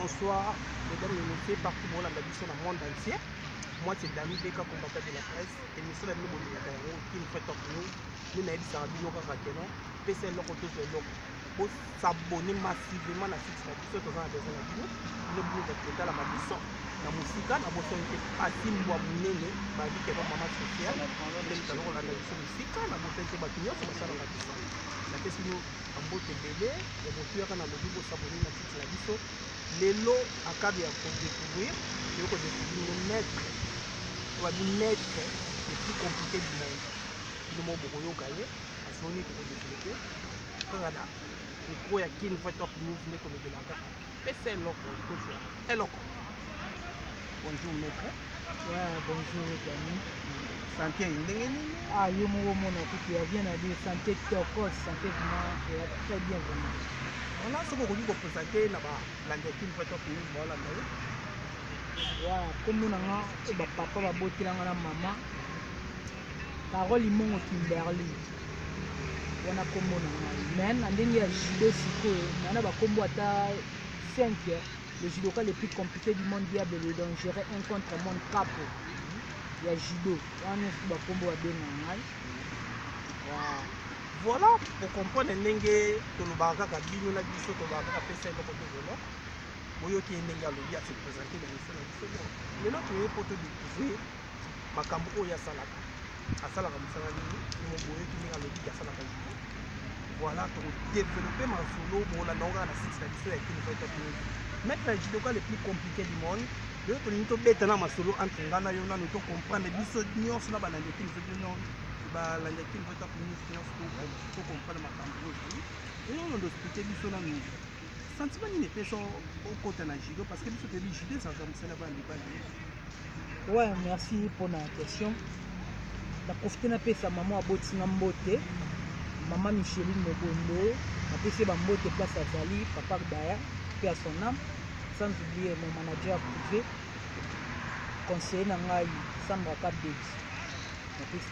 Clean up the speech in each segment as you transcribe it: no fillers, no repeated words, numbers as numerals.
bonsoir, mesdames et messieurs, partout dans le monde entier. Moi, c'est Dani Beka, combattant de la presse. Et nous sommes venus qui nous fait top news. Nous n'avons pas dit que nous PC le côté de l'eau. Pour s'abonner massivement à site de la besoin de nous. Nous voulons être dans la maison. La musique, la boisson qui est à Timboa Mounene, ma vie qui est maman sociale. Nous avons la musique, la boisson qui est bâtie, c'est ça la maison. La question en beau télé, et mon tueur dans le niveau s'abonner à site la biso. Les lots à câble pour découvrir, il faut découvrir le maître, les plus compliqués du monde. Nous avons beaucoup de gagnés, à ce moment pour développer. Voilà, il faut qu'il y ait une fois top news, mais comme de la carte. Et c'est loco, toujours. Et loco. Bonjour maître. Ouais, bonjour Dani. Santé, ah, yo mon tu viens à dire santé toko, santé vraiment très bien vraiment. On a ce qu'on dit pour présenter là-bas, l'anglais fois top news, voilà. Ouais, comme nous avons papa va botter la maman. Carole Imongo Kimberly. On a comme on a. Mais en dernier judo siko, on a ba combo ata 5. Le judoka le plus compliqué du monde diable le dangereux un contre monde capo. Il y a judo. On a ba combo à bien normal. Voilà, pour comprendre l'engue to le baga ka bino na biso to baga ka pesa ko to volo. Moyo ki ndenge alobi a se présenter dans l'émission na biso. Mais là tu es pour te découvrir makambo oya salaka. Asala ka musala ni mo boye ki ndenge alobi ya salaka judo. Voilà, pour développer ma solo pour la longa na site na biso ya ki nous fait top. Mettre le judoka le plus compliqué du monde. Le to ni to beta na ma solo entre ngana yo na to comprendre biso nyonso na banande ki nous fait non. La lecture va être pour comprendre ma campagne. Et on doit expliquer l'histoire dans nous. Sentiment n'est pas au côté de la judo parce que l'histoire de la judo, ça comme ça là-bas. Ouais, merci pour la question. La profité n'a pas sa maman à Botinga Mbote, maman Micheline Mobondo, a fait ses bambos de place à Zali, papa Daya, paix à son âme, sans oublier mon manager privé, conseiller Nangaï, Sandra Kabdegi.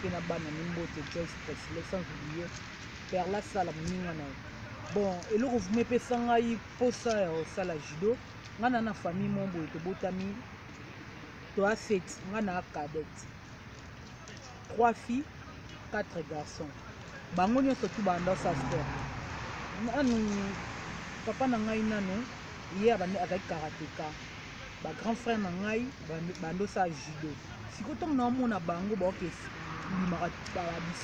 Na bana nimbote Joyce Presley sans oublier faire la salle mingana. Bon, et le vous me pesanga yi posa au sala judo ngana na famille mombo to botami to a 7 ngana cadette 3 filles 4 garçons bango nyonso tu banda sa sport nanu papa na ngai nanu hier bande avec karatéka ba grand frère na ngai bando sa judo sikoto na mona bango ba ok limaka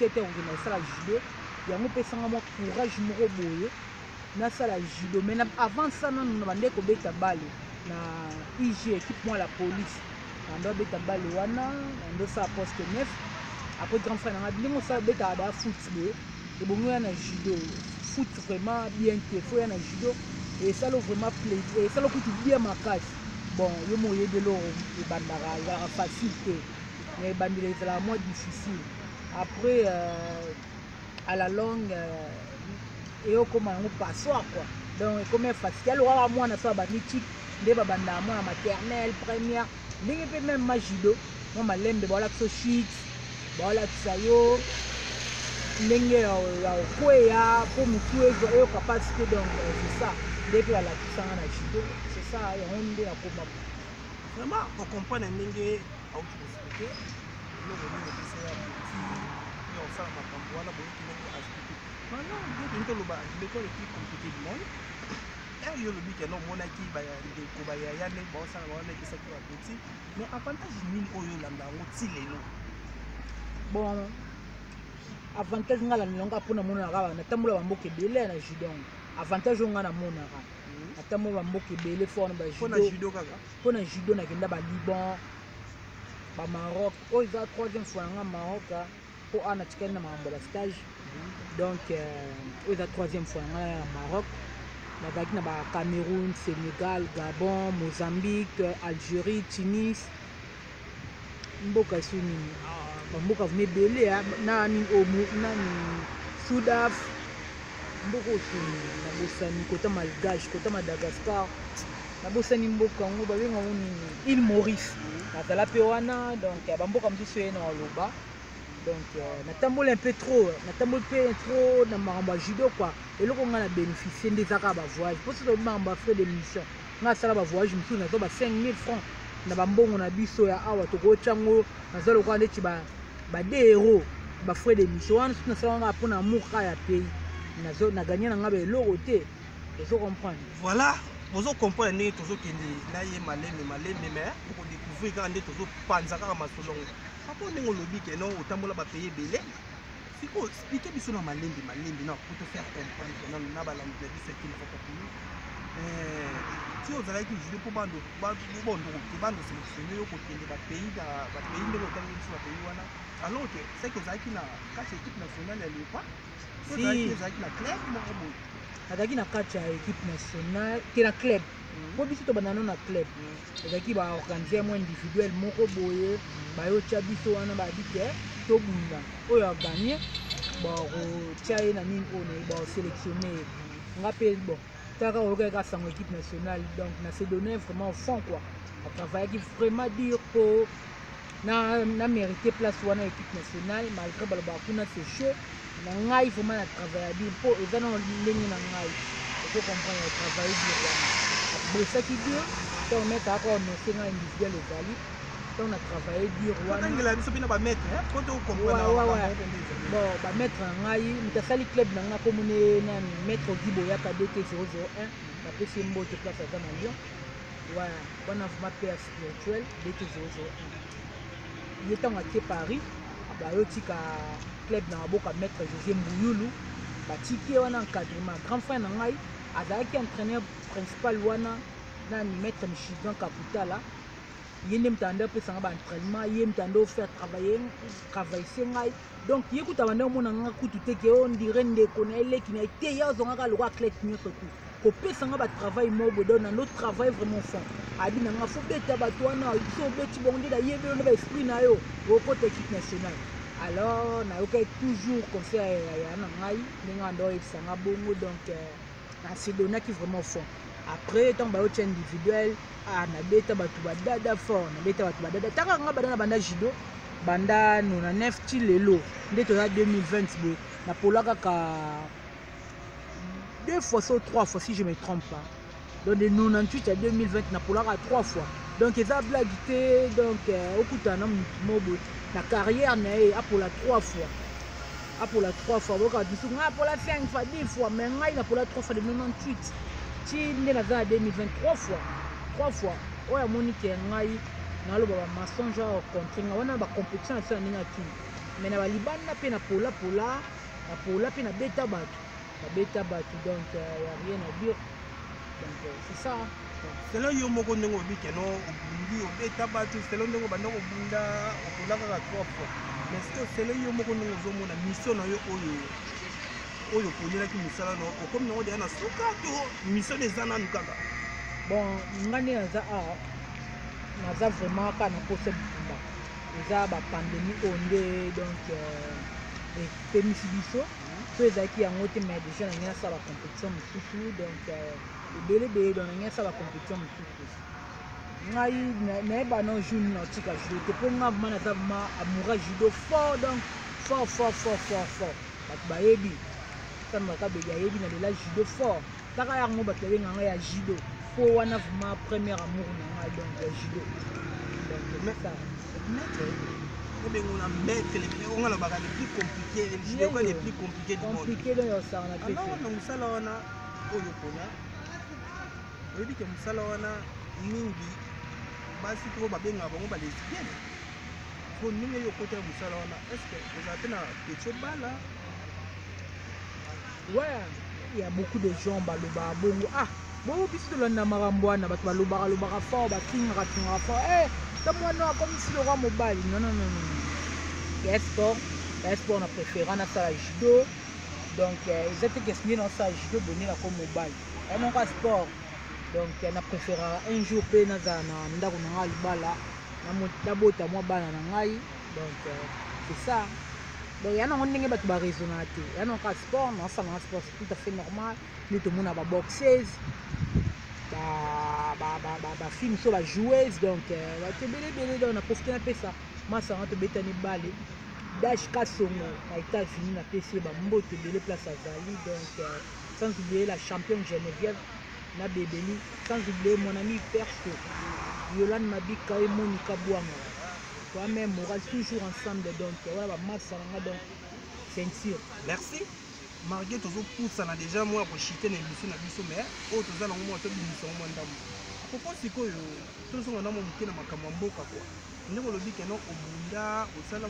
17h na sala judo yango pesanga mo courage moko boye na sala judo mais avant ça na bande ko beta balle na IG équipe moi la police ando beta balle wana ando sa poste 9 après grand frère na ndimo sa beta da football et bongo na judo foot vraiment bien que faut na judo et ça le vraiment plaisir et ça le coup bien makasi bon yo moye de l'eau et bandara ya facilité mais bandile c'est la moins difficile après à la longue et au comment on passoire quoi donc comme facile alors à moi na ça banitique de babanda moi maternelle première ndenge pe même ma judo moi malembe voilà so shit voilà tsayo ndenge ya kwea pour mutu et capacité donc c'est ça depuis la puissance na judo c'est ça et on dit à comment vraiment on comprend ndenge au expliquer le rôle de ça et on ça ma campo voilà beaucoup qui m'ont expliqué maintenant donc le bas l'école est plus compliqué du monde et yo le but non mona ki ba de ko ba ya ne bon ça va on est ça qui va petit mais avantage ni oyo landa ngoti lelo bon avantage ngala nilonga pona mona ka na tambola bamboke belé na judo avantage ngana mona ka atamo bamboke belé fort na judo kaka pona judo na kenda ba Liban ba Maroc o za troisième fois nga Maroc pour ana tikena na mambo ba stage donc o za troisième fois nga Maroc na baki na ba Cameroun, Sénégal, Gabon, Mozambique, Algérie, Tunis mboka suni mboka vene belé nani omu nani Soudaf mboko suni na bosani kota Malgache kota Madagascar na bosani mboka ngo ba benga woni île Maurice na tala pe wana donc ba mboka mbiso ye na loba donc na tambola un peu trop na tambola peu trop na maramba judo quoi et loko nga na bénéficier des aka ba voyage pour ce maramba frais de mission nga sala ba voyage musu na zo ba 5000 francs na bambongo na biso ya awa toko chango na zo lokwa ndeti ba 2 euros ba frais d'émission wana na sala nga pona muka ya pays na zo na gagner na nga ba eloko te zo comprendre voilà bozo comprendre ndenge tozokende na ye maleme mais pour découvrir kaka nde tozopanza kaka masolongo apo ndenge olobi ke non otambola bapaye ebele siko explique biso na malembe non pour te faire comprendre non na balambi na biso ekini fokopini ti ozalaki jude mpo bando sélectionne yo kokende bapays ndenge otangi biso bapays wana alors que c'est que ozalaki na kati équipe nationale ya lepa ozalaki na club moko boye azalaki na kati ya équipe nationale te na club po biso tobandano na club ezalaki baorganiser mwa individuel moko boye bayotya biso wana babi te tobunda oyo aganye bakotya ye na nini oyo naye baosélectionne ye nga mpe bon taka oyokaka sango équipe nationale donc na se donné vraiment au fond quoi atravaillaki vraiment dire po na mérité place wana équipe nationale malgré balobaka kuna c'est chaud na ngai vraiment na travailler bien po eza na ndenge na ngai faut comprendre na travailler bien wana bosaki bien to mettre encore no senga individuel ezali to na travailler bien wana ngela biso bina ba mettre pour te comprendre bon ba mettre na ngai mutasali club na nga ko mune na mettre Gibo ya KDT 001 na pesi mbote place à na Lyon voilà wana vraiment père spirituel DT 001 il est en Paris bayotika club na boka maître José Mbouyulu batiki wana encadrement grand frère na ngai azalaki entraîneur principal wana na maître Michigan Kaputala ye nde mtanda pesanga ba entraînement ye mtanda faire travailler ngai donc ye kuta bande omona nga kutu teke on dirait ndeko na eleki na te ya zonga le roi clé nyonso tu ko pesanga ba travail mobo don na notre travail vraiment fond abi na nga fo beta bato wana so beti bonde da yebe on ba esprit na yo au côté équipe nationale alors na yoka toujours conseil ya na ngai ninga ndo isanga bongo donc na se donner qui vraiment fond après tant ba autre individuel na beta bato badada fort na beta bato badada taka nga badana banda judo banda nona 9 ti lelo nde to 2020 bo na polaka ka 2 fois ou 3 fois si je me trompe pas donc de 98 à 2020 na polaka 3 fois donc eza blague te donc okutana mobo la carrière n'est pour la 3 fois pour la 3 fois boka biso nga pour la 5 fois 10 fois mais nga ina pour la 3 fois de 98 ti nde na za 2023 fois 3 fois oya monique ngai na lo ba mensonge au contre nga wana ba compétition na sana ninga ti mais na ba libanda pe na pola pe na beta bato donc y a rien à dire donc c'est ça c'est là yo moko ndenge obike no obundi obeta bato c'est là ndenge banda obunda okolaka ka 3 fois mais c'est là yo moko ndenge ozomona mission na yo oyo kolelaki misala no okomi nango deya na suka to mission eza nanu kaka bon ngani naza vraiment ka na posa bitumba eza bapandémie onde donc epemisi biso so ezalaki yango te mais déjà na ngai nasala bacompétition mosusu donc ebelebele donc na ngai nasala bacompétition mosusu ngai nayeba na jour na otika judo te mpo nga vraimen naza vraimen amoura judo fort donc fort bato bayebi sanbaka bege ayebi na lela judo fort kaka yango bato babenga ngai ya judo po wana vraimen premier amour na ngai donc ya judo donc ça on a maître on a le bagage le plus compliqué les plus compliqué du monde compliqué dans ça on a fait alors on musala wana oyo pona oyebi ke musala wana mingi basi to babenga bango ba lesbienne po ninga yo côté musala wana est-ce que vous avez na petite bala ouais il y a beaucoup de gens baloba bongo bon biso landa makambo wana bato balobaka fort batingaka fort ta mwana comme si le roi mobile non sport on a préféré na sala judo donc ils étaient questionné dans sala judo donner la comme mobile et non pas sport donc on a préféré un jour pe na za na ndako na ngai bala na bota mwa bana na ngai donc c'est ça donc yana ndenge bato ba raisonner te yana ka sport na sala sport c'est tout à fait normal ni tout monde ba boxeuse ba film sur la joueuse donc te belé donc on a profité un peu ça moi ça rentre betani balé dash kasongo na États-Unis na PC ba mbote belé place à Zali donc sans oublier la championne Geneviève na Bébéli, sans oublier mon ami perso, Yolande Mabika et Monica Bouanga. Toi-même, on reste toujours ensemble, donc voilà, masse donc ceinture. Merci. Malgré toujours pousse na déjà moi pour chiter na émission na biso mais autres za na moi to biso mo ndamu. Pourquoi sikoyo tout ça na mo mukina makambo mboka quoi. Ndeko lobi keno obunda osala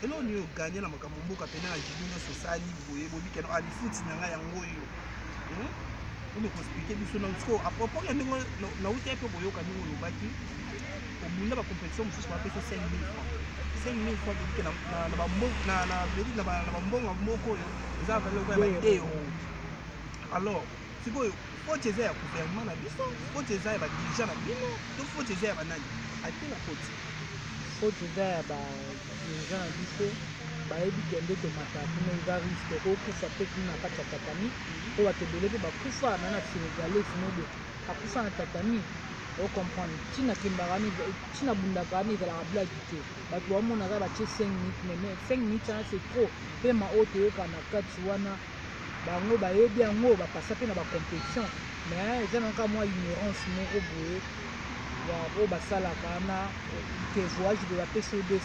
elo ni o gagner na makambo mboka pena na jibino sociali boye bobi keno ali futi na nga yango yo. On peut expliquer biso na siko à propos ya ndeko na uti pe boyoka ndeko lobaki obunda ba compétition mususu ba pesa 5000 francs. 5000 francs de na bambongo moko oyo eza valeur ya baideo. Alors sikoyo faute eza ya gouvernement na biso, faute eza ya badirigeant na bino, to faute eza ya banani ati na faute eza ya badirigeant na biso bayebi kende tomata kuna eza risque okufa mpe kuna na kati ya tatami po bato ebele mpe bakufa na sénégalais sinobe akufa na tatami. On comprend. Si na kimbarani, si na bundakani, ça la blague te. Bah tu vois mon arabe a 5 minutes, mais 5 minutes c'est trop. Puis ma haute est quand na 4 wana, bah on va aider en haut, bah passer pe na ba compétition. Mais j'ai encore moi ignorance mon robot. Bah bah ça la kana, que voyage de la PC 200 €,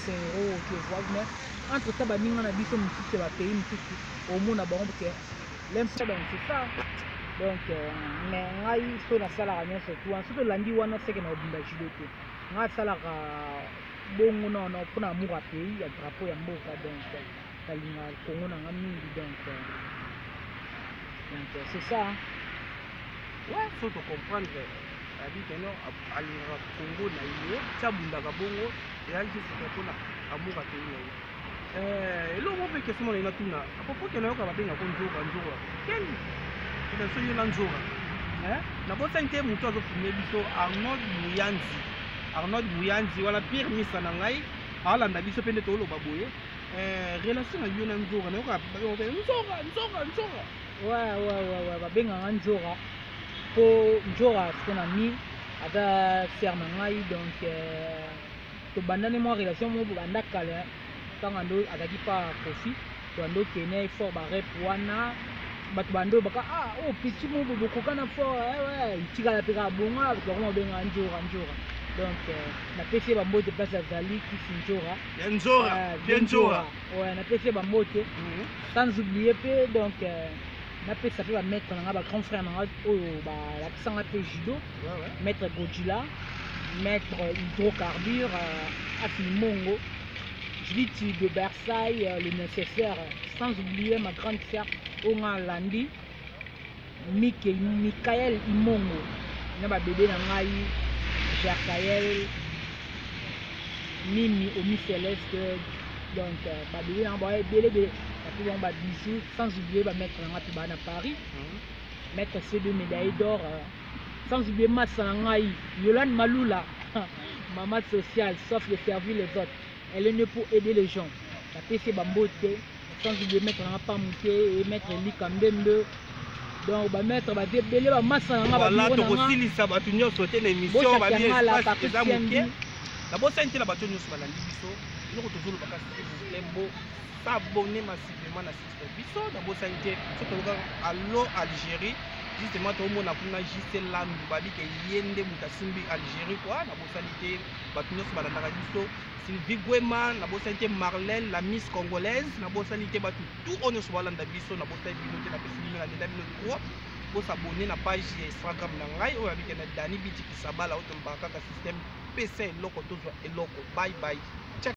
que voyage mais entre ta ba ninga na biso mutike ba pays mutike. Au moins na ba on que l'important c'est ça. Donc mais ngai so na sala rien surtout surtout landi wana seke na obunda judo te ngai sala ka bongo na pona amour à pays ya drapeau ya mboka donc kalinga Congo na mingi donc c'est ça ouais faut te comprendre abi keno alinga Congo na ile tabunda ka bongo ya juste pona amour à pays elo mo pe question na tuna apopo keno ka babenga ko nzoka quel c'est celui là nzoka na bosa inte muto azo fumer biso Arnold Muyanzi wala pire misa na ngai alanda biso pende to loba boye relation na yo na nzoka na yoka nzoka ouais babenga nzoka po nzoka c'est un ami ada serre na ngai donc to bandane mo relation mo banda kala tanga ndo adaki pa profit to ando kene fort ba rep wana bato bando baka oh petit mo bokoka na fort ouais itika peka bonga bato ko benga nzoka donc na pese ba mbote place ya Zali qui nzoka ouais na pese ba mbote sans oublier pe donc na pese pe ba mettre na ba grand frère na oyo ba la kisanga pe judo maître Godzilla maître hydrocarbure Afimongo Jliti de Versailles le nécessaire sans oublier ma grande sœur Onga Landi Mikael Imongo na ba bébé na ngai Jakael Mimi Omi Céleste donc ba bébé na ba bébé ba ba bisous sans oublier ba mettre na ngai ba na Paris mettre ces 2 médailles d'or sans oublier Massa na ngai Yolande Malula maman sociale sauf de servir les autres elle est née pour aider les gens la PC Bambote sans oublier mettre en pas monter et mettre Likambembe donc ba mettre ba débélé ba massa nga ba voilà to aussi ça ba tunyo sauter l'émission ba bien espace za muké la bossa inte la ba tunyo so ba la libiso nous toujours ba kasi lembo s'abonner massivement na site biso na bossa inte surtout allo Algérie justement tout le monde a kuna juste là nous ba bike yende mutasimbi Algérie quoi na bossa inte ba tunyo so ba la biso Sylvie Guema, na bosanité Marlène, la Miss congolaise, na bosanité batu tout on se voit dans biso na bosanité binoté na pesi na ndela bino 3 pour s'abonner na page Instagram na ngai o avec na Dani Biti Kisabala o tombaka ka système PC loko tozwa eloko bye bye.